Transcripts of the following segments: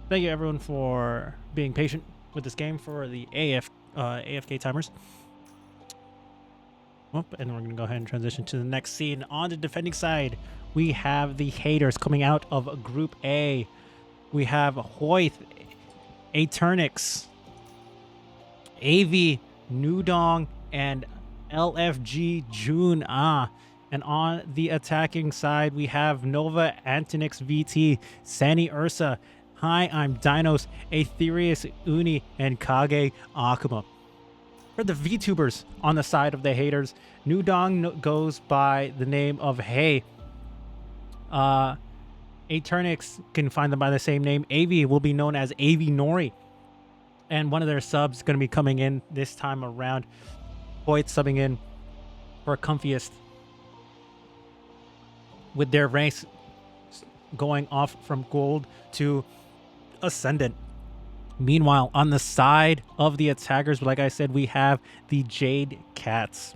Thank you everyone for being patient with this game for the AFK timers. And we're going to go ahead and transition to the next scene. On the defending side, we have the Haeters coming out of Group A. We have Hoyth, Aeternix, AV, Nudong, and LFG June. And on the attacking side, we have Nova, Antonix VT, Sani Ursa, Hi, I'm Dinos, Aetherius Uni, and Kage Akuma. For the VTubers on the side of the Haeters, Nudong goes by the name of Hey. Aeternix can find them by the same name. AV will be known as AV Nori. And one of their subs is going to be coming in this time around. Hoyt subbing in for Comfiest, with their ranks going off from gold to ascendant. Meanwhile, on the side of the attackers, like I said, we have the Jade Cats.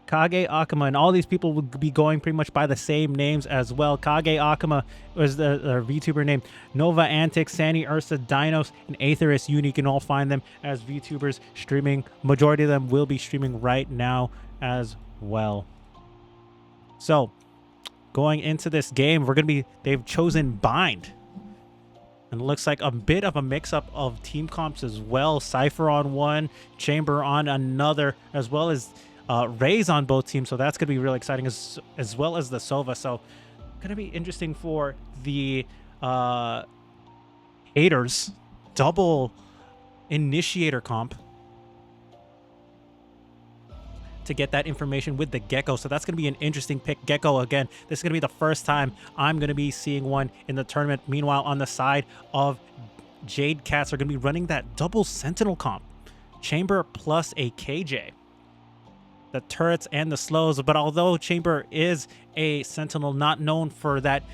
Kage Akuma, and all these people will be going pretty much by the same names as well. Kage Akuma was their VTuber name. Nova Antics, Sani Ursa, Dinos, and Aetherus Uni. You can all find them as VTubers streaming. Majority of them will be streaming right now as well. So, going into this game, they've chosen Bind. And it looks like a bit of a mix-up of team comps as well. Cypher on one, Chamber on another, as well as Rays on both teams. So that's going to be really exciting, as well as the Sova. So going to be interesting for the Haeters double initiator comp to get that information with the Gecko. So that's going to be an interesting pick. Gecko, again, this is going to be the first time I'm going to be seeing one in the tournament. Meanwhile, on the side of Jade Cats are going to be running that double Sentinel comp. Chamber plus a KJ. The turrets and the slows. But although Chamber is a Sentinel, not known for that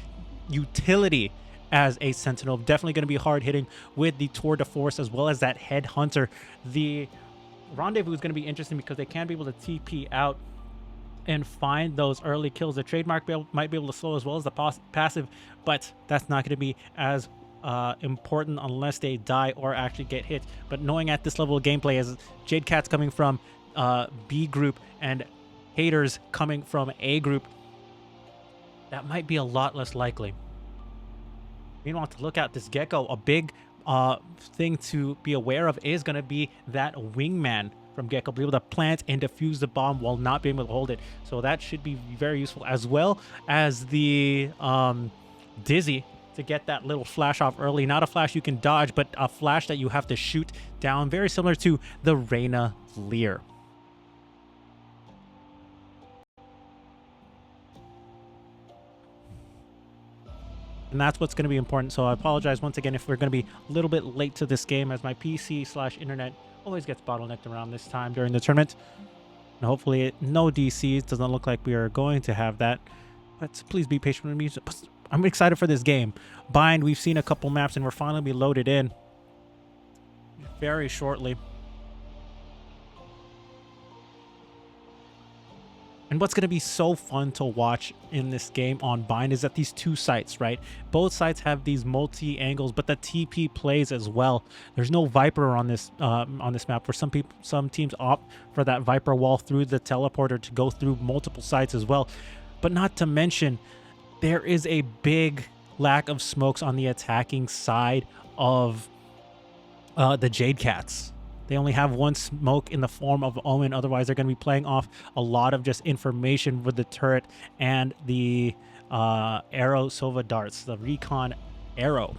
utility as a Sentinel, definitely going to be hard hitting with the Tour de Force as well as that Headhunter. The Rendezvous is going to be interesting because they can be able to TP out and find those early kills. The trademark might be able to slow as well as the passive, but that's not going to be as important unless they die or actually get hit. But knowing at this level of gameplay, as Jade Cat's coming from B group and Haeters coming from A group, that might be a lot less likely. Meanwhile, to look at this Gecko, a big thing to be aware of is going to be that wingman from Gecko, be able to plant and defuse the bomb while not being able to hold it. So that should be very useful, as well as the Dizzy to get that little flash off early. Not a flash you can dodge, but a flash that you have to shoot down, very similar to the Reyna Lear. And that's what's going to be important. So I apologize once again if we're going to be a little bit late to this game, as my PC/internet always gets bottlenecked around this time during the tournament. And hopefully no DCs. Doesn't look like we are going to have that. But please be patient with me. I'm excited for this game. Bind, we've seen a couple maps and we're finally be loaded in very shortly. And what's going to be so fun to watch in this game on Bind is that these two sites, right? Both sites have these multi-angles, but the TP plays as well. There's no Viper on this map. For some teams opt for that Viper wall through the teleporter to go through multiple sites as well. But not to mention, there is a big lack of smokes on the attacking side of the Jade Cats. They only have one smoke in the form of Omen. Otherwise, they're going to be playing off a lot of just information with the turret and the arrow Sova darts, the recon arrow.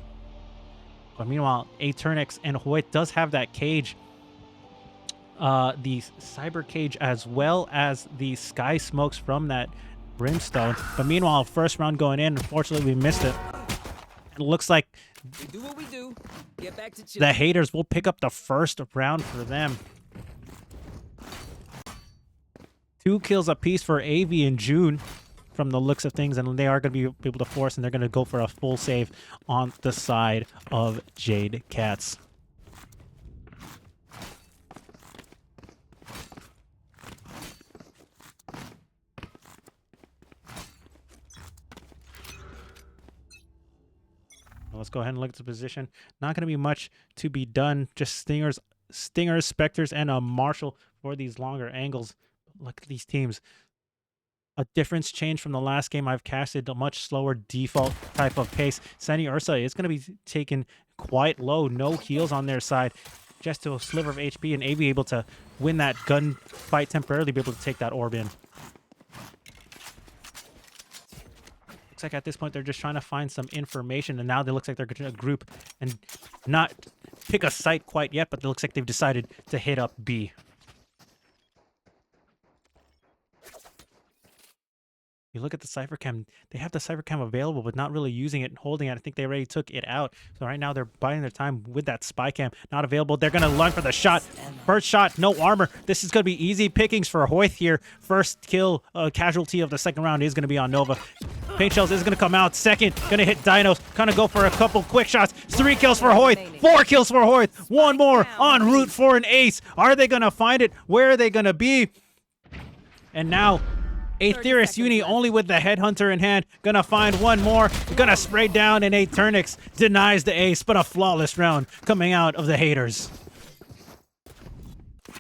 But meanwhile, Aeternix and Hoyt does have that cage, the cyber cage, as well as the sky smokes from that brimstone. But meanwhile, first round going in, unfortunately, we missed it. It looks like we do what we do. Get back to the Haeters will pick up the first round for them. 2 kills apiece for AV and June from the looks of things, and they are going to be able to force, and they're going to go for a full save on the side of Jade Cats. Let's go ahead and look at the position. Not going to be much to be done. Just stingers, specters, and a marshal for these longer angles. Look at these teams. A difference change from the last game I've casted. A much slower default type of pace. Sunny Ursa is going to be taken quite low. No heals on their side. Just to a sliver of HP, and A be able to win that gun fight temporarily, be able to take that orb in. Looks like at this point they're just trying to find some information, and now it looks like they're going to group and not pick a site quite yet, but it looks like they've decided to hit up B. You look at the Cypher Cam, they have the Cypher Cam available, but not really using it and holding it. I think they already took it out. So right now they're biding their time with that Spy Cam. Not available. They're going to run for the shot. First shot, no armor. This is going to be easy pickings for Hoyt here. First kill, casualty of the second round is going to be on Nova. Paint Shells is going to come out. Second, going to hit Dinos. Kind of go for a couple quick shots. 3 kills for Hoyt. 4 kills for Hoyt. 1 more en route for an ace. Are they going to find it? Where are they going to be? And now Haeters Uni only with the Headhunter in hand. Gonna find 1 more. Gonna spray down, and Eternix denies the ace, but a flawless round coming out of the Haeters.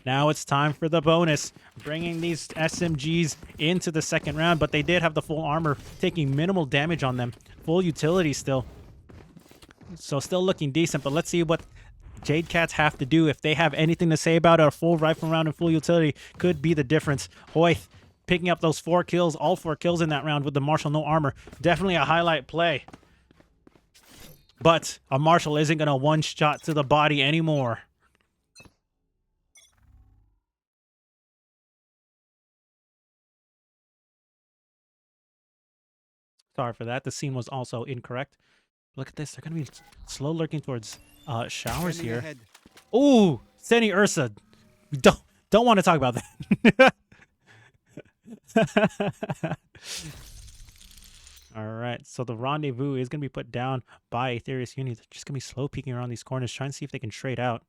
Now it's time for the bonus. Bringing these SMGs into the second round, but they did have the full armor, taking minimal damage on them. Full utility still. So still looking decent, but let's see what Jade Cats have to do. If they have anything to say about it, a full rifle round and full utility could be the difference. Hoyt picking up those 4 kills, all 4 kills in that round with the Marshal no armor. Definitely a highlight play. But a Marshal isn't going to one-shot to the body anymore. Sorry for that. The scene was also incorrect. Look at this. They're going to be slow lurking towards showers here. Ooh, Seni Ursa. We don't want to talk about that. All right, so the rendezvous is going to be put down by Haeters Uni. They're just going to be slow peeking around these corners, trying to see if they can trade out.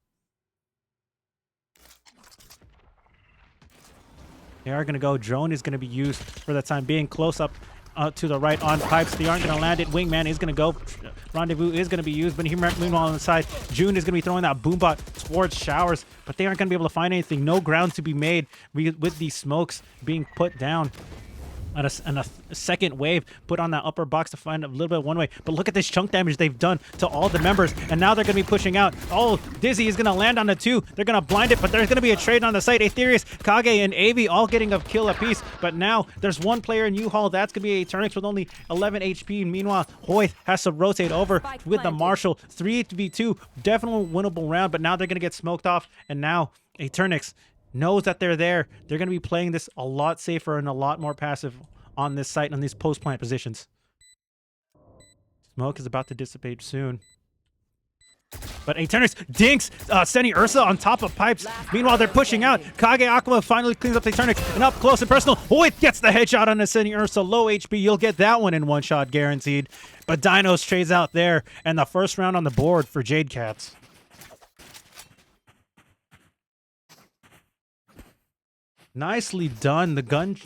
They are going to go. Drone is going to be used for the time being. Close up to the right on pipes. They aren't going to land it. Wingman is going to go. Rendezvous is going to be used, but meanwhile on the side, June is going to be throwing that boombot towards showers, but they aren't going to be able to find anything. No ground to be made with these smokes being put down. And a second wave put on that upper box to find a little bit of one way. But look at this chunk damage they've done to all the members. And now they're going to be pushing out. Oh, Dizzy is going to land on the 2. They're going to blind it, but there's going to be a trade on the site. Aetherius, Kage, and Avi all getting a kill apiece. But now there's 1 player in U-Haul. That's going to be Eternix with only 11 HP. Meanwhile, Hoyt has to rotate over with the Marshal. 3v2. Definitely winnable round, but now they're going to get smoked off. And now Eternix knows that they're there. They're going to be playing this a lot safer and a lot more passive on this site, on these post-plant positions. Smoke is about to dissipate soon. But Eternix dinks Seni Ursa on top of pipes. Meanwhile, they're pushing out. Kage Akuma finally cleans up the Eternix. And up close and personal, Hoyt gets the headshot on the Seni Ursa. Low HP, you'll get that one in 1 shot guaranteed. But Dinos trades out there. And the first round on the board for Jade Cats. Nicely done. The gun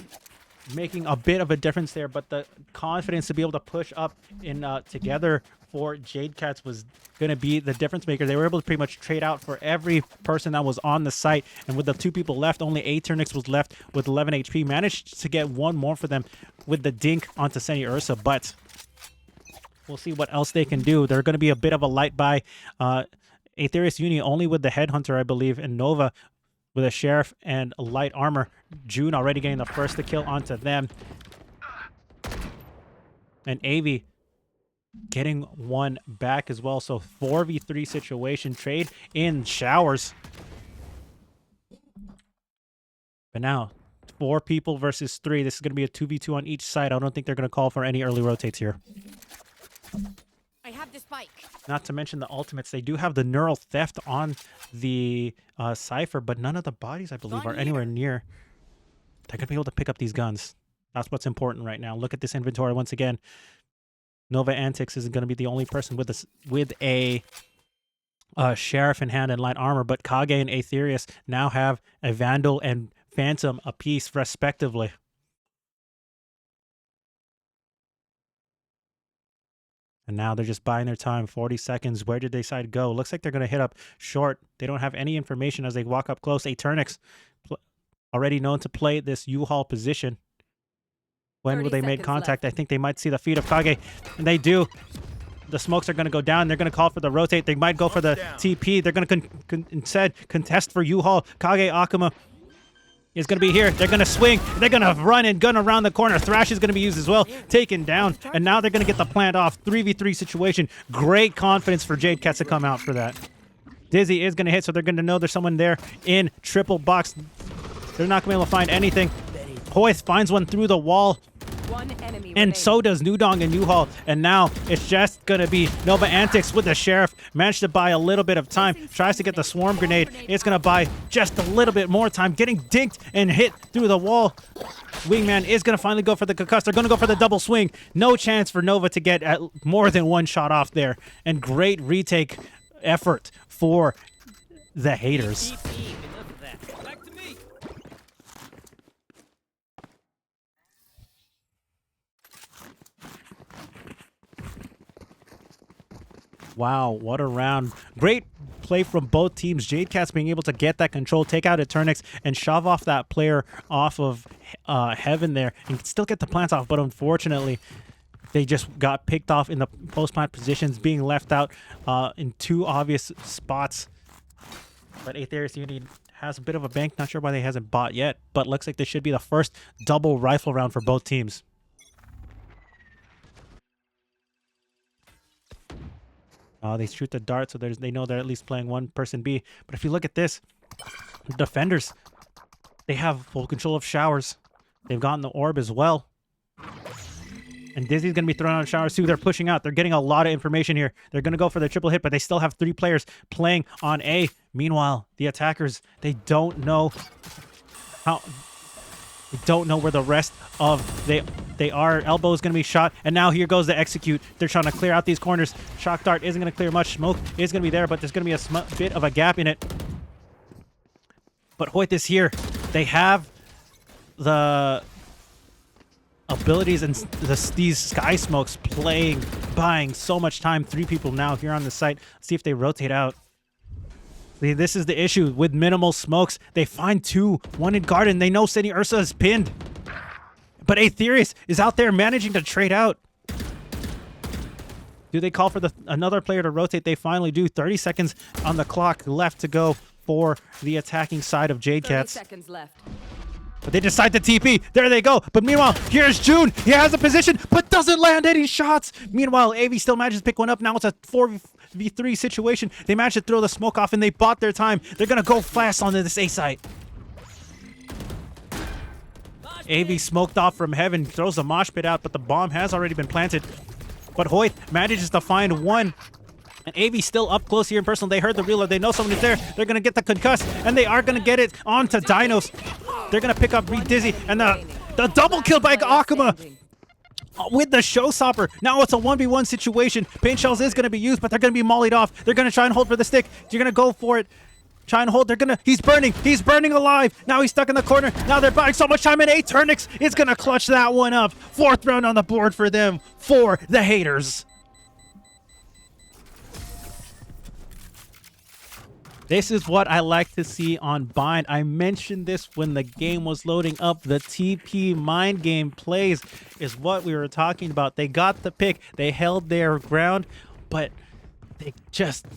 making a bit of a difference there, but the confidence to be able to push up in together for Jade Cats was going to be the difference maker. They were able to pretty much trade out for every person that was on the site, and with the 2 people left, only Eternix was left with 11 HP. Managed to get 1 more for them with the dink onto Seni Ursa, but we'll see what else they can do. They're going to be a bit of a light by Haeters Uni only with the Headhunter, I believe, and Nova with a Sheriff and a light armor. June already getting the first to kill onto them. And Avi getting 1 back as well. So 4v3 situation. Trade in showers. But now, 4 people versus 3. This is going to be a 2v2 on each side. I don't think they're going to call for any early rotates here. I have the spike. Not to mention the ultimates. They do have the neural theft on the Cypher, but none of the bodies, I believe, are anywhere near. They're going to be able to pick up these guns. That's what's important right now. Look at this inventory once again. Nova Antics isn't going to be the only person with a Sheriff in hand and light armor, but Kage and Aetherius now have a Vandal and Phantom apiece, respectively. And now they're just buying their time. 40 seconds. Where did they decide to go? Looks like they're going to hit up short. They don't have any information as they walk up close. Haeters, already known to play this U-Haul position. When will they make contact? I think they might see the feet of Kage. And they do. The smokes are going to go down. They're going to call for the rotate. They might go for the TP. They're going to instead contest for U-Haul. Kage Akuma is going to be here. They're going to swing. They're going to run and gun around the corner. Thrash is going to be used as well. Taken down. And now they're going to get the plant off. 3v3 situation. Great confidence for Jade Cats to come out for that. Dizzy is going to hit, so they're going to know there's someone there in triple box. They're not going to be able to find anything. Hoyth finds one through the wall. And so does Nudong and U-Haul. And now it's just going to be Nova Antics with the Sheriff. Managed to buy a little bit of time. Tries to get the Swarm Grenade. It's going to buy just a little bit more time. Getting dinked and hit through the wall. Wingman is going to finally go for the concuss. They're going to go for the double swing. No chance for Nova to get more than one shot off there. And great retake effort for the Haeters. Wow, what a round. Great play from both teams. Jade Cats being able to get that control, take out Eternix, and shove off that player off of Heaven there, and still get the plants off, but unfortunately, they just got picked off in the post-plant positions, being left out in two obvious spots. But Haeters Unity has a bit of a bank. Not sure why they hasn't bought yet, but looks like this should be the first double rifle round for both teams. They shoot the dart, so they know they're at least playing one person B. But if you look at this, defenders, they have full control of showers. They've gotten the orb as well. And Dizzy's going to be throwing out showers too. They're pushing out. They're getting a lot of information here. They're going to go for the triple hit, but they still have 3 players playing on A. Meanwhile, the attackers, they don't know how... They don't know where the rest of they are. Elbow is going to be shot, and now here goes the execute. They're trying to clear out these corners. Shock dart isn't going to clear much. Smoke is going to be there, but there's going to be a bit of a gap in it. But Hoyt is here. They have the abilities and these sky smokes buying so much time. 3 people now here on the site. Let's see if they rotate out. This is the issue with minimal smokes. They find 2, 1 in garden. They know City Ursa is pinned. But Haeters is out there managing to trade out. Do they call for another player to rotate? They finally do. 30 seconds on the clock left to go for the attacking side of Jade Cats. 30 seconds left. But they decide to TP. There they go. But meanwhile, here's June. He has a position, but doesn't land any shots. Meanwhile, AV still manages to pick one up. Now it's a 4v3 situation. They managed to throw the smoke off, and they bought their time. They're going to go fast onto this A site. AV smoked off from Heaven. Throws the mosh pit out, but the bomb has already been planted. But Hoyt manages to find one. And AV still up close here in personal. They heard the reload. They know someone is there. They're going to get the concuss, and they are going to get it onto Dinos. They're going to pick up Dizzy, and the double kill by Akuma with the showstopper. Now it's a 1v1 situation. Paint shells is going to be used, but they're going to be mollied off. They're going to try and hold for the stick. You're going to go for it. Try and hold. He's burning alive. Now he's stuck in the corner. Now they're buying so much time, and Eternix is going to clutch that one up. 4th round on the board for them, for the Haeters. This is what I like to see on Bind. I mentioned this when the game was loading up. The TP mind game plays is what we were talking about. They got the pick. They held their ground, but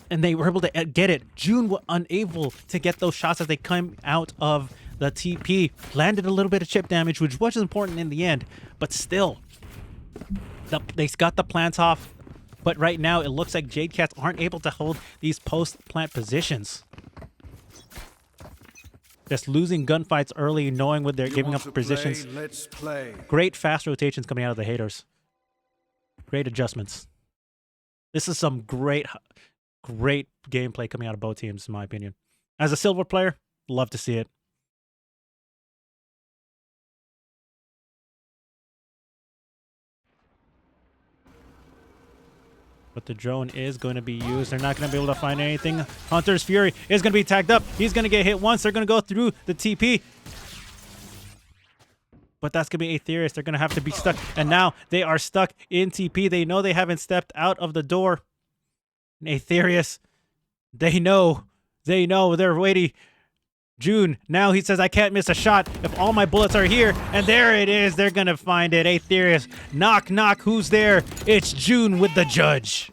they were able to get it. June was unable to get those shots as they come out of the TP. Landed a little bit of chip damage, which was important in the end, but still, they got the plants off. But right now, it looks like Jade Cats aren't able to hold these post-plant positions. Just losing gunfights early, knowing when they're giving up positions. Let's play. Great fast rotations coming out of the Haeters. Great adjustments. This is some great gameplay coming out of both teams, in my opinion. As a silver player, love to see it. But the drone is going to be used. They're not going to be able to find anything. Hunter's Fury is going to be tagged up. He's going to get hit once. They're going to go through the TP. but that's going to be Haeters. They're going to have to be stuck. And now they are stuck in TP. They know they haven't stepped out of the door. And Haeters, they know, they're waiting. June, now he says, I can't miss a shot if all my bullets are here. And there it is. They're going to find it. Haeters, knock, knock. Who's there? It's June with the judge.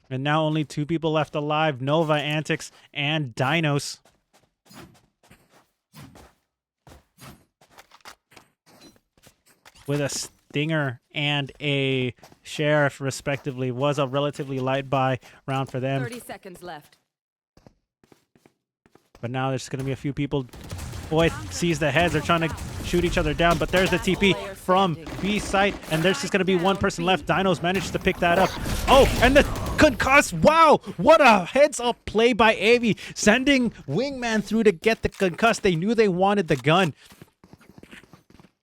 And now only 2 people left alive. Nova, Antics, and Dinos. With a Stinger and a Sheriff, respectively. Was a relatively light buy round for them. 30 seconds left. But now there's going to be a few people. Boy sees the heads. They're trying to shoot each other down. But there's the TP from B site. And there's just going to be 1 person left. Dinos managed to pick that up. Oh, and the concuss. Wow, what a heads-up play by Avi. Sending Wingman through to get the concuss. They knew they wanted the gun.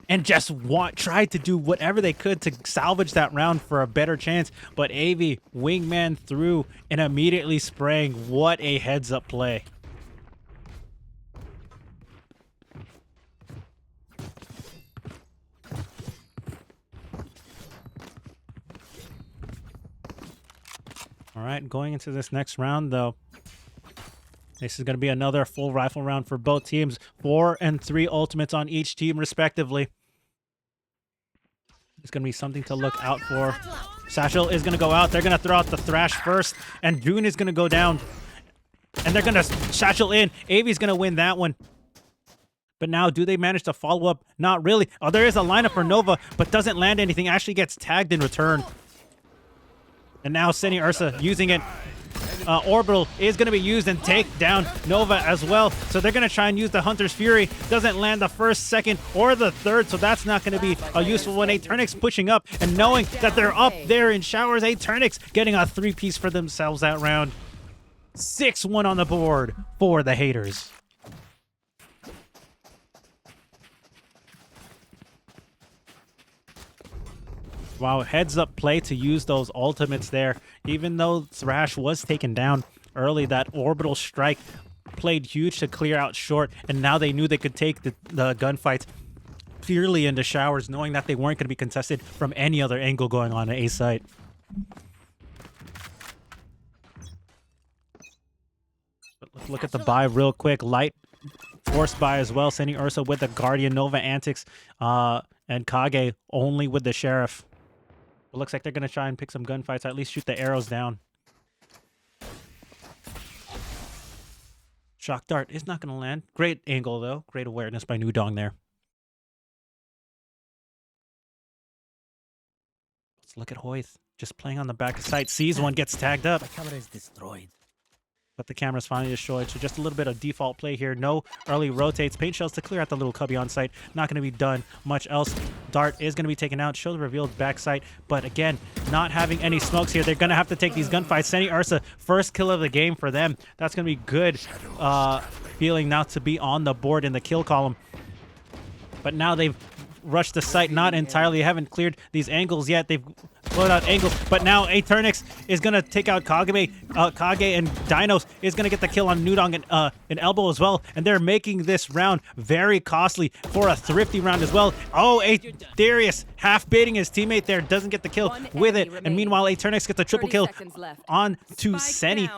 And just tried to do whatever they could to salvage that round for a better chance. But Avi, Wingman through and immediately spraying. What a heads-up play. All right, going into this next round, though, this is going to be another full rifle round for both teams. 4 and 3 ultimates on each team, respectively. It's going to be something to look out for. Satchel is going to go out. They're going to throw out the Thrash first, and June is going to go down. And they're going to Satchel in. Avi's going to win that one. But now, do they manage to follow up? Not really. Oh, there is a lineup for Nova, but doesn't land anything. Actually gets tagged in return. And now Seni Ursa using it. Orbital is going to be used and take down Nova as well. So they're going to try and use the Hunter's Fury. Doesn't land the first, second, or the third. So that's not going to be a useful one. Haeternix pushing up and knowing that they're up there in showers. Haeternix getting a 3-piece for themselves that round. 6-1 on the board for the Haeters. Wow, heads up play to use those ultimates there. Even though Thrash was taken down early, that orbital strike played huge to clear out short, and now they knew they could take the gunfights clearly into showers, knowing that they weren't going to be contested from any other angle going on at A site. But let's look at the buy real quick. Light force buy as well, sending Ursa with the Guardian, Nova Antics, and Kage only with the Sheriff. It looks like they're going to try and pick some gunfights, or at least shoot the arrows down. Shock Dart is not going to land. Great angle, though. Great awareness by Nudong there. Let's look at Hoyth. Just playing on the back of sight. Sees one, gets tagged up. My camera is destroyed. But the camera's finally destroyed, so just a little bit of default play here. No early rotates. Paint shells to clear out the little cubby on site. Not going to be done much else. Dart is going to be taken out. Show the revealed backside. But again, not having any smokes here. They're going to have to take these gunfights. Sending Ursa, first kill of the game for them. That's going to be good feeling now to be on the board in the kill column. But now they've rushed the site. Not entirely. They haven't cleared these angles yet. They've blowed out angles, but now Haeternix is going to take out Kage, and Dinos is going to get the kill on Nudong and Elbow as well, and they're making this round very costly for a thrifty round as well. Oh, Haeternix half baiting his teammate there, doesn't get the kill with it, and meanwhile Haeternix gets a triple kill on to Seni.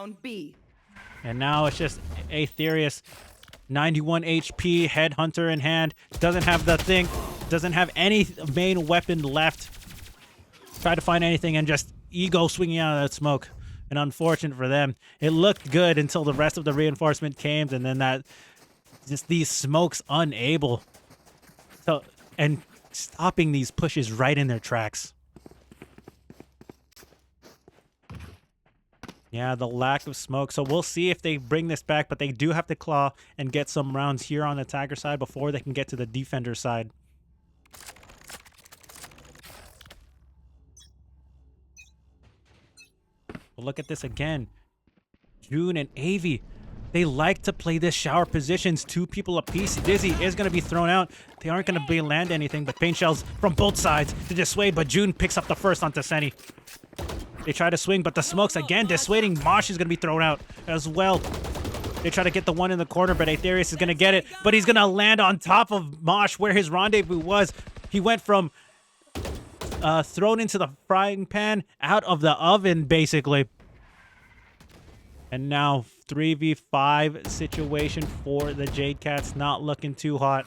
And now it's just Haeternix, 91 HP, Headhunter in hand, doesn't have the thing, doesn't have any main weapon left. Tried to find anything and just ego swinging out of that smoke. And unfortunate for them. It looked good until the rest of the reinforcement came, and then that just these smokes unable. So, and stopping these pushes right in their tracks. Yeah, the lack of smoke. So we'll see if they bring this back, but they do have to claw and get some rounds here on the attacker side before they can get to the defender side. But look at this again. June and Avi, they like to play this shower positions. 2 people apiece. Dizzy is going to be thrown out. They aren't going to land anything, but paint shells from both sides to dissuade, but June picks up the first onto Seni. They try to swing, but the smokes again dissuading. Mosh is going to be thrown out as well. They try to get the one in the corner, but Haeters is going to get it. But he's going to land on top of Mosh where his rendezvous was. He went from thrown into the frying pan out of the oven, basically. And now 3v5 situation for the Jade Cats. Not looking too hot.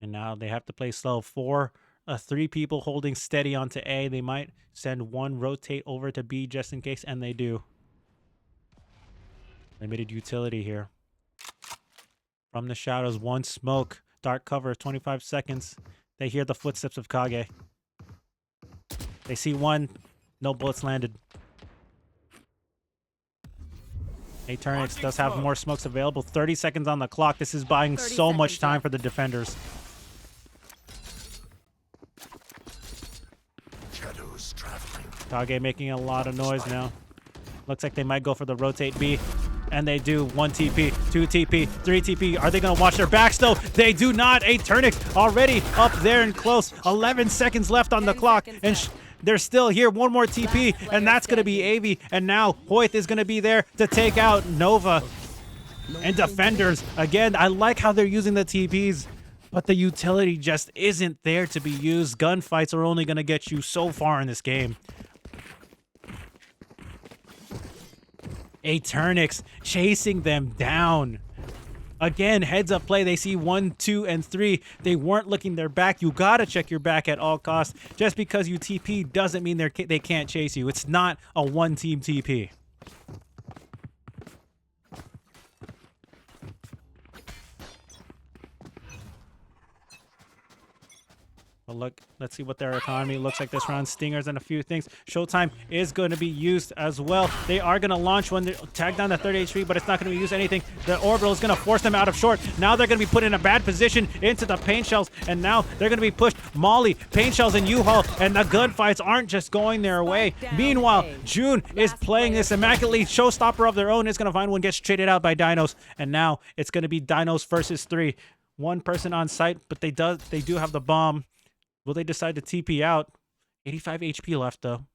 And now they have to play slow. 3 people holding steady onto A. They might send one rotate over to B just in case, and they do. Limited utility here. From the shadows, one smoke. Dark cover, 25 seconds. They hear the footsteps of Kage. They see one. No bullets landed. Haeters does have more smokes available. 30 seconds on the clock. This is buying so much time for the defenders. Kage making a lot of noise now. Looks like they might go for the rotate B. And they do. 1 TP, 2 TP, 3 TP. Are they going to watch their backs though? They do not. Haeters already up there and close. 11 seconds left on the clock. And they're still here. One more TP. And that's going to be Avi. And now Hoyt is going to be there to take out Nova. And defenders. Again, I like how they're using the TPs. But the utility just isn't there to be used. Gunfights are only going to get you so far in this game. Haeters chasing them down. Again, heads up play. They see 1, 2, and 3. They weren't looking their back. You gotta check your back at all costs. Just because you TP doesn't mean they can't chase you. It's not a one-team TP. But look, let's see what their economy looks like this round. Stingers and a few things. Showtime is going to be used as well. They are going to launch when they tag down to 30 HP, but it's not going to be used anything. The orbital is going to force them out of short. Now they're going to be put in a bad position into the paint shells, and now they're going to be pushed. Molly, paint shells, and U-Haul, and the gunfights aren't just going their way. Meanwhile, June is playing this immaculately. Showstopper of their own is going to find one, gets traded out by Dinos, and now it's going to be Dinos versus 3. One person on site, but they do have the bomb. Will they decide to TP out? 85 HP left, though.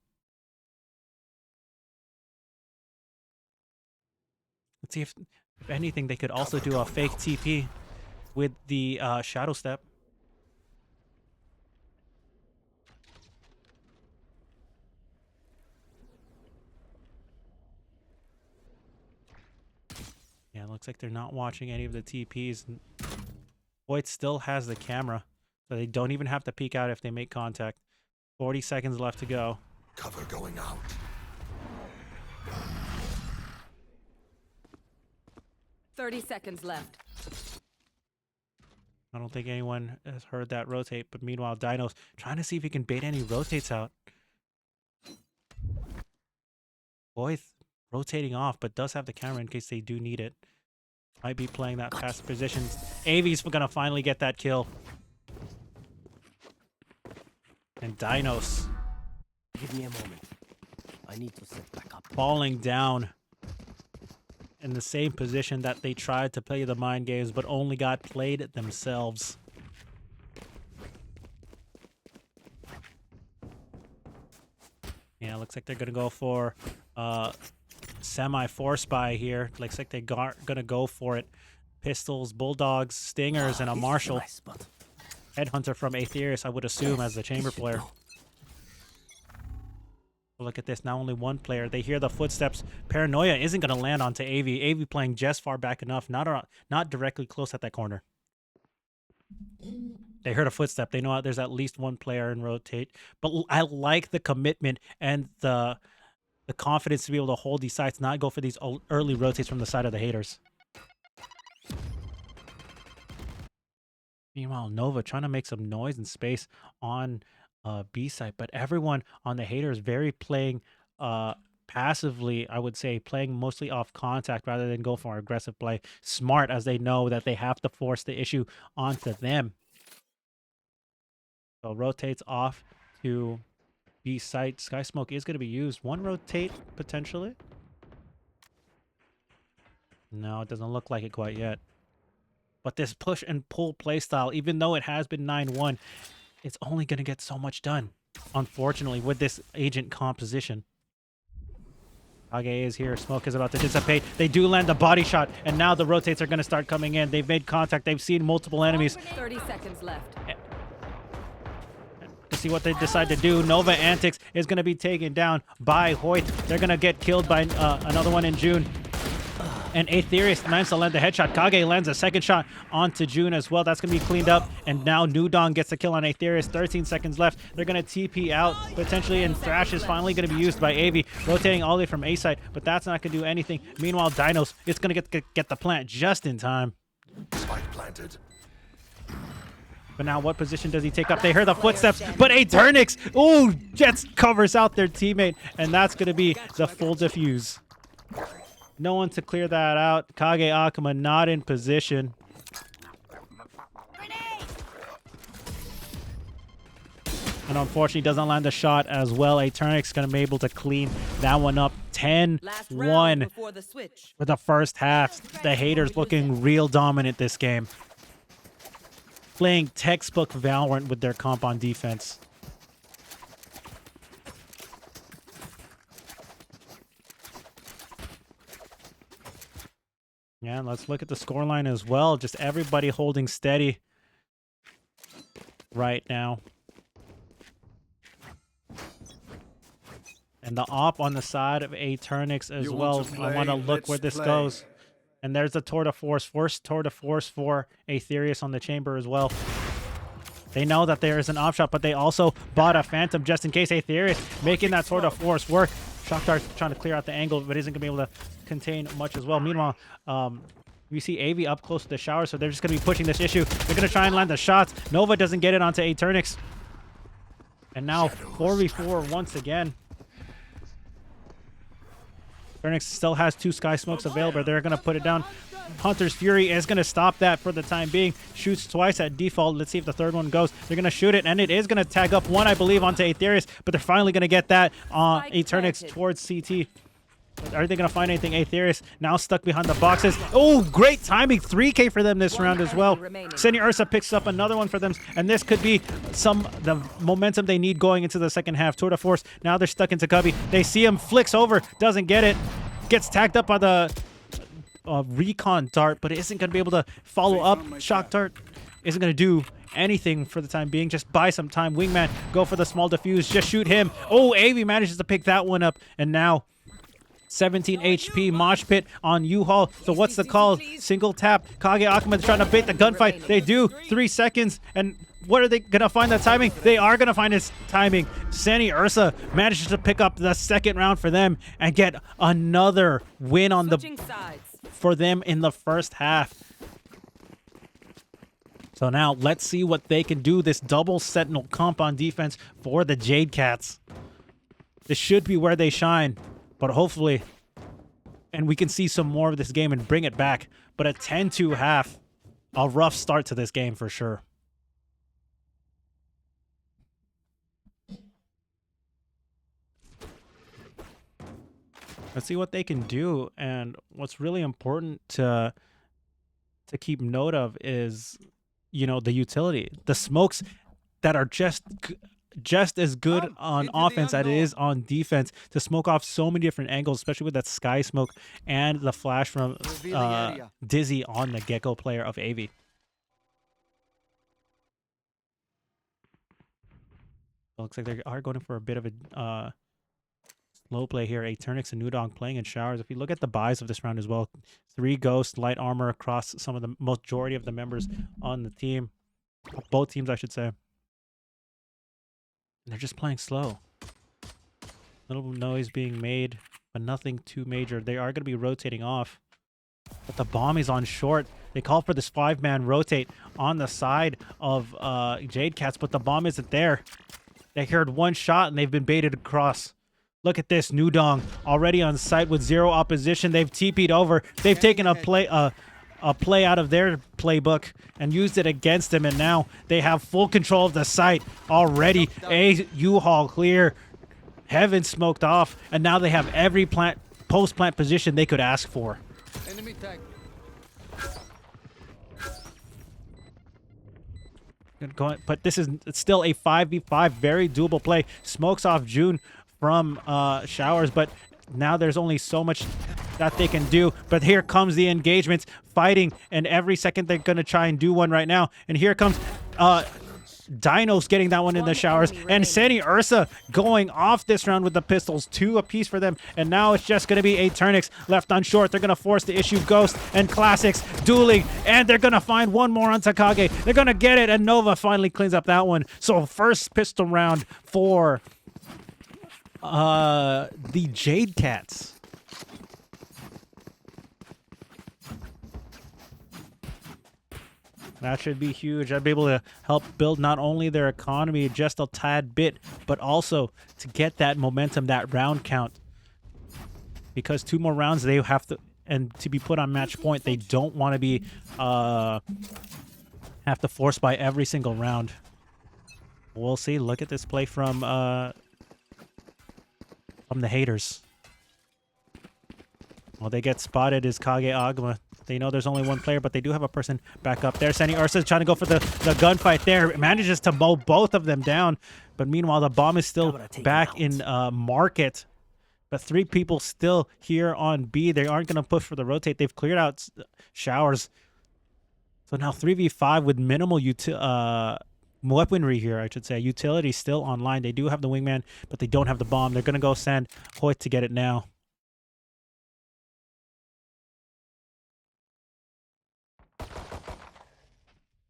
Let's see if anything, they could also do a fake TP with the Shadow Step. Yeah, it looks like they're not watching any of the TPs. Void still has the camera. So they don't even have to peek out if they make contact. 40 seconds left to go. Cover going out. 30 seconds left. I don't think anyone has heard that rotate, but meanwhile, Dino's trying to see if he can bait any rotates out. Boy, rotating off, but does have the camera in case they do need it. Might be playing that passive positions. Avi's gonna finally get that kill. And Dinos. Give me a moment. I need to set back up. Falling down in the same position that they tried to play the mind games, but only got played themselves. Yeah, looks like they're gonna go for semi-force buy here. Looks like they're gonna go for it. Pistols, bulldogs, stingers, and a marshal. Headhunter from Haeters, I would assume, as the chamber player. Look at this, now only one player. They hear the footsteps. Paranoia isn't going to land onto Avi. Avi playing just far back enough, not directly close at that corner. They heard a footstep. They know there's at least one player in rotate. But I like the commitment and the confidence to be able to hold these sites, not go for these early rotates from the side of the Haeters. Meanwhile, Nova trying to make some noise and space on B side, but everyone on the Haeters very playing passively, I would say, playing mostly off contact rather than go for aggressive play. Smart, as they know that they have to force the issue onto them. So rotates off to B site. Sky Smoke is going to be used. One rotate, potentially. No, it doesn't look like it quite yet. But this push and pull playstyle, even though it has been 9-1, it's only going to get so much done, unfortunately, with this agent composition. HAE is here. Smoke is about to dissipate. They do land a body shot, and now the rotates are going to start coming in. They've made contact. They've seen multiple enemies. 30 seconds left. To see what they decide to do. Nova Antics is going to be taken down by Hoyt. They're going to get killed by another one in June. And Haeters managed to land the headshot. Kage lands a second shot onto June as well. That's going to be cleaned up. And now Nudong gets the kill on Haeters. 13 seconds left. They're going to TP out potentially. And Thrash is finally going to be used by Avi. Rotating all the way from A side. But that's not going to do anything. Meanwhile, Dinos is going to get the plant just in time. Spike planted. But now what position does he take up? They heard the footsteps, but Haeternix, ooh, Jets covers out their teammate, and that's going to be the full defuse. No one to clear that out. Kage Akuma not in position. And unfortunately doesn't land a shot as well. Haeternix going to be able to clean that one up. 10-1 for the first half. The Haeters looking real dominant this game. Playing textbook Valorant with their comp on defense. Yeah, let's look at the scoreline as well. Just everybody holding steady right now. And the op on the side of Haeternix as well. I want to look where this goes. And there's the tour de force. First tour de force for Haeters on the chamber as well. They know that there is an op shot, but they also bought a phantom just in case. Haeters making that tour de force work. Shockdar's trying to clear out the angle, but isn't going to be able to contain much as well. Meanwhile, we see Avi up close to the shower, so they're just going to be pushing this issue. They're going to try and land the shots. Nova doesn't get it onto Haeternix. And now 4v4 once again. Haeternix still has 2 sky smokes available. They're going to put it down. Hunter's Fury is going to stop that for the time being. Shoots twice at default. Let's see if the third one goes. They're going to shoot it, and it is going to tag up one, I believe, onto Haeters, but they're finally going to get that on Haeternix towards CT. Are they going to find anything? Haeters now stuck behind the boxes. Oh, great timing. 3K for them this round as well. Seni Ursa picks up another one for them, and this could be the momentum they need going into the second half. Tour de force. Now they're stuck into Cubby. They see him, flicks over, doesn't get it. Gets tagged up by the recon dart, but isn't going to be able to follow up. Shock dart isn't going to do anything for the time being. Just buy some time. Wingman, go for the small defuse. Just shoot him. Oh, Avi manages to pick that one up, and now 17 HP mosh pit on U-Haul. So what's the call? Single tap. Kage Akuma trying to bait the gunfight. They do. 3 seconds. And what are they going to find that timing? They are going to find his timing. Seni Ursa manages to pick up the second round for them and get another win on for them in the first half. So now let's see what they can do. This double sentinel comp on defense for the Jade Cats. This should be where they shine. But hopefully, and we can see some more of this game and bring it back. But a 10-2 half, a rough start to this game for sure. Let's see what they can do. And what's really important to keep note of is, you know, the utility. The smokes that are just as good on offense as it is on defense, to smoke off so many different angles, especially with that sky smoke and the flash from Dizzy on the Gecko player of Avi. Looks like they are going for a bit of a slow play here. Haeternix and Nudong playing in showers. If you look at the buys of this round as well, 3 ghosts, light armor across some of the majority of the members on the team. Both teams, I should say. They're just playing slow. Little noise being made, but nothing too major. They are going to be rotating off. But the bomb is on short. They call for this 5-man rotate on the side of Jade Cats, but the bomb isn't there. They heard one shot and they've been baited across. Look at this. Nudong already on site with 0 opposition. They've TP'd over. They've taken a play out of their playbook and used it against him, and now they have full control of the site already. A U-Haul clear, Heaven smoked off, and now they have every post-plant position they could ask for. Enemy tag. But this is still a 5v5, very doable play. Smokes off June from showers, but now there's only so much that they can do. But here comes the engagements, fighting, and every second they're going to try and do one right now. And here comes Dinos getting that one in the showers. And Seni Ursa going off this round with the pistols. 2 apiece for them. And now it's just going to be Haeters left on short. They're going to force the issue Ghost and Classics dueling. And they're going to find one more on Takage. They're going to get it. And Nova finally cleans up that one. So first pistol round for the Jade Cats. That should be huge. I'd be able to help build not only their economy just a tad bit, but also to get that momentum, that round count. Because 2 more rounds, they have to, and to be put on match point, they don't want to be, have to force by every single round. We'll see. Look at this play from the Haeters. Well, they get spotted as Kage Agama. They know there's only one player, but they do have a person back up there. Seni Ursa is trying to go for the gunfight there. It manages to mow both of them down. But meanwhile, the bomb is still back in market. But 3 people still here on B. They aren't going to push for the rotate. They've cleared out showers. So now 3v5 with minimal weaponry here, I should say. Utility still online. They do have the wingman, but they don't have the bomb. They're going to go send Hoyt to get it now.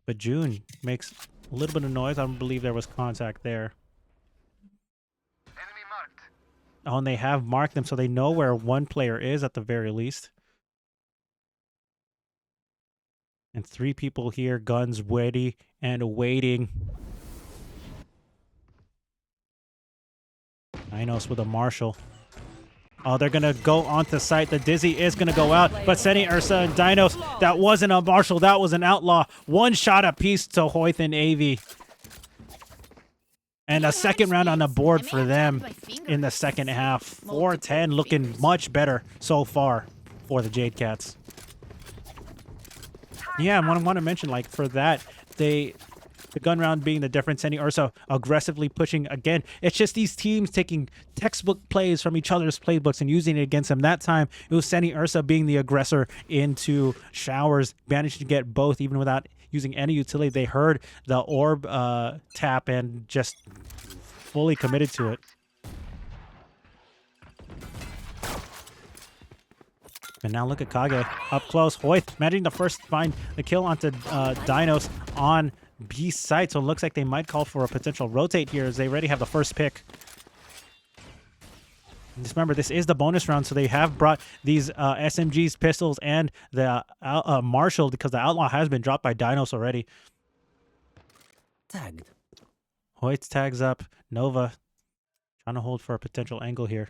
But June makes a little bit of noise. I don't believe there was contact there. Enemy marked. Oh, and they have marked them, so they know where one player is at the very least. And 3 people here, guns ready and waiting. Inos with a Marshall. Oh, they're going to go onto site. The Dizzy is going to go out. But Seni Ursa and Dinos, that wasn't a Marshall. That was an Outlaw. 1 shot apiece to Hoyt and AV. And a second round on the board for them in the second half. 4-10, looking much better so far for the Jade Cats. Yeah, I want to mention, like, for that, the gun round being the difference. Seni Ursa aggressively pushing again. It's just these teams taking textbook plays from each other's playbooks and using it against them. That time, it was Seni Ursa being the aggressor into showers, managed to get both even without using any utility. They heard the orb tap and just fully committed to it. And now look at Kage up close. Hoyt managing to first find the kill onto Dinos on B site, so it looks like they might call for a potential rotate here as they already have the first pick. And just remember, this is the bonus round, so they have brought these SMGs, pistols, and the Marshall because the Outlaw has been dropped by Dinos already. Tagged. Hoyt tags up. Nova trying to hold for a potential angle here.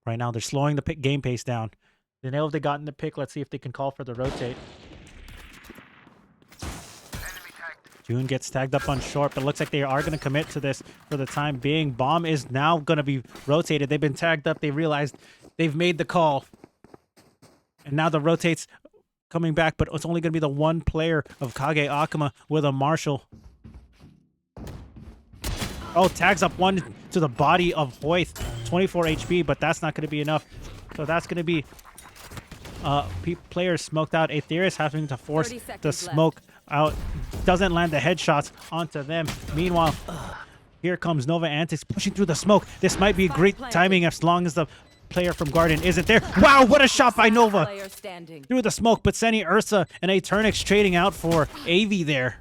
Right now, they're slowing the game pace down. They know if they gotten the pick. Let's see if they can call for the rotate. June gets tagged up on short, but it looks like they are going to commit to this for the time being. Bomb is now going to be rotated. They've been tagged up. They realized they've made the call. And now the rotate's coming back, but it's only going to be the 1 player of Kage Akama with a Marshall. Oh, tags up 1 to the body of Hoyt. 24 HP, but that's not going to be enough. So that's going to be players smoked out. Haeters having to force the smoke out. Doesn't land the headshots onto them. Meanwhile, here comes Nova Antics pushing through the smoke. This might be great timing as long as the player from Garden isn't there. Wow, what a shot by Nova! Through the smoke, but Seni Ursa and Haeters trading out for AV there.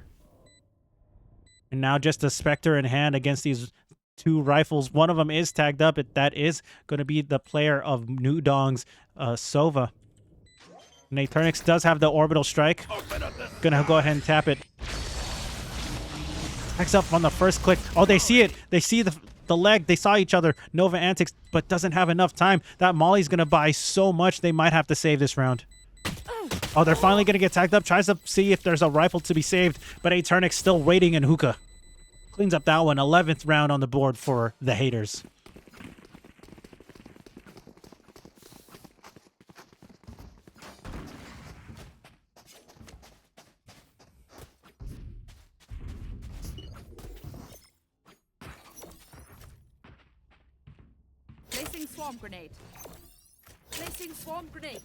And now just a Spectre in hand against these 2 rifles. One of them is tagged up. That is going to be the player of New Dong's Sova. And Haeters does have the orbital strike. Gonna go ahead and tap it. Tags up on the first click. Oh, they see it. They see the leg. They saw each other. Nova Antics, but doesn't have enough time. That Molly's gonna buy so much. They might have to save this round. Oh, they're finally gonna get tagged up. Tries to see if there's a rifle to be saved, but Haeters still waiting in hookah. Cleans up that one. 11th round on the board for the Haeters. Placing Placing swarm grenade. Placing swarm grenade.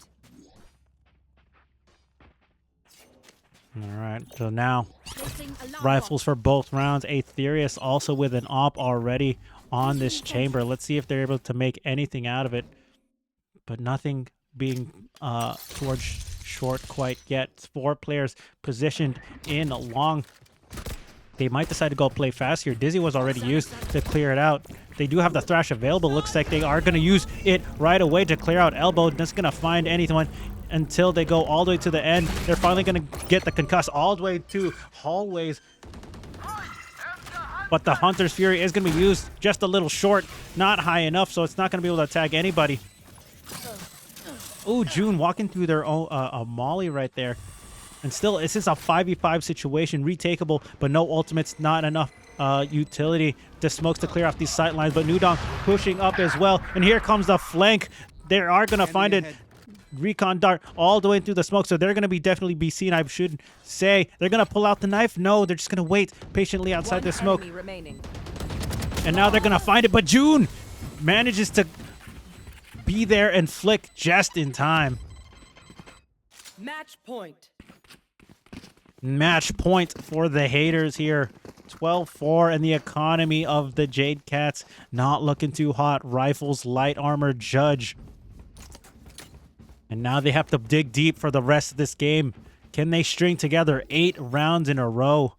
All right, so now Placing alarm rifles for both rounds. Aetherius also with an op already on this chamber. Let's see if they're able to make anything out of it. But nothing being towards short quite yet. 4 players positioned in long. They might decide to go play fast here. Dizzy was already used to clear it out. They do have the Thrash available. Looks like they are going to use it right away to clear out Elbow. That's going to find anyone until they go all the way to the end. They're finally going to get the concuss all the way to hallways. But the Hunter's Fury is going to be used just a little short, not high enough, so it's not going to be able to attack anybody. Ooh, June walking through their own a molly right there. And still, this is a 5v5 situation, retakeable, but no ultimates, not enough utility. The smokes to clear off these sight lines, but Nudong pushing up as well. And here comes the flank. They are going to find it. Recon dart all the way through the smoke, so they're going to be definitely be seen. I should say they're going to pull out the knife. No, they're just going to wait patiently outside the smoke. And now they're going to find it, but June manages to be there and flick just in time. Match point. Match point for the Haeters here. 12-4, and the economy of the Jade Cats not looking too hot. Rifles, light armor, Judge. And now they have to dig deep for the rest of this game. Can they string together 8 rounds in a row?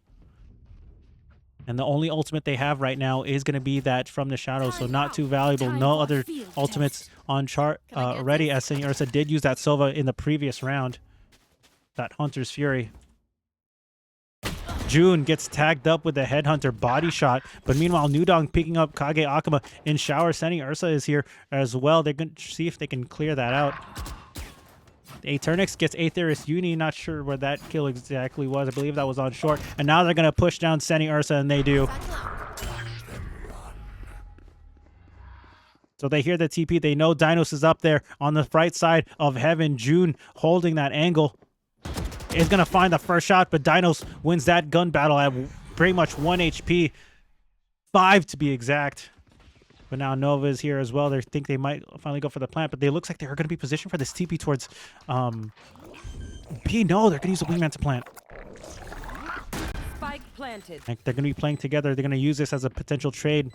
And the only ultimate they have right now is going to be that from the shadows, so not too valuable. No other ultimates on chart already, as Senor Ursa did use that Sova in the previous round. That Hunter's Fury. June gets tagged up with the Headhunter body shot, but meanwhile Nudong picking up Kage Akuma in shower. Sending Ursa is here as well. They're going to see if they can clear that out. Aeternix gets Aetherius Uni. Not sure where that kill exactly was. I believe that was on short. And now they're going to push down Sending Ursa, and they do. So they hear the TP. They know Dinos is up there on the right side of heaven. June holding that angle is going to find the first shot, but Dinos wins that gun battle at pretty much 1 HP. 5 to be exact. But now Nova is here as well. They think they might finally go for the plant, but they looks like they're going to be positioned for this TP towards B. No, they're going to use the wingman to plant. Spike planted. Like, they're going to be playing together. They're going to use this as a potential trade.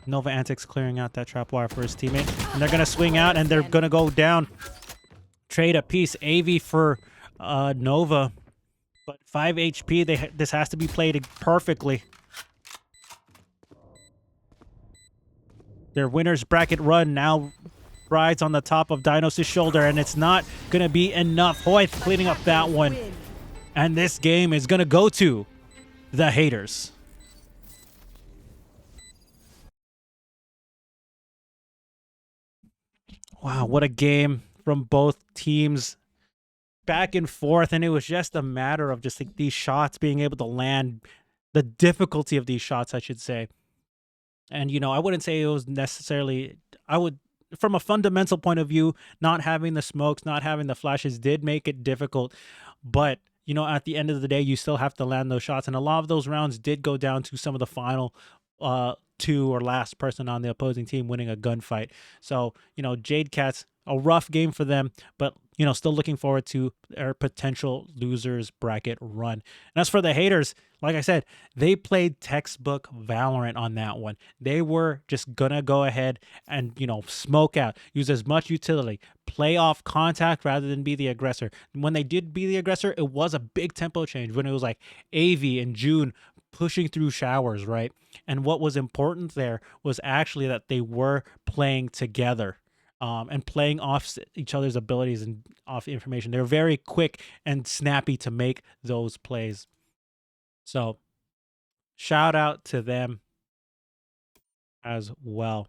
Nova Antics clearing out that trap wire for his teammate. And they're going to swing out, and they're going to go down. Trade a piece. AV for Nova. But 5 HP. This has to be played perfectly. Their winner's bracket run now rides on the top of Dinos' shoulder, and it's not going to be enough. Hoyth cleaning up that one. And this game is going to go to the Haeters. Wow, what a game from both teams. Back and forth, and it was just a matter of just like these shots being able to land, the difficulty of these shots, I should say. And, you know, I wouldn't say it was necessarily, from a fundamental point of view, not having the smokes, not having the flashes did make it difficult. But, you know, at the end of the day, you still have to land those shots. And a lot of those rounds did go down to some of the final 2 or last person on the opposing team winning a gunfight. So, you know, Jade Cats, a rough game for them, but, you know, still looking forward to their potential losers bracket run. And as for the Haeters, like I said, they played textbook Valorant on that one. They were just gonna go ahead and, you know, smoke out, use as much utility, play off contact rather than be the aggressor. And when they did be the aggressor, it was a big tempo change when it was like AV and June pushing through showers, right? And what was important there was actually that they were playing together. And playing off each other's abilities and off information. They're very quick and snappy to make those plays. So, shout out to them as well.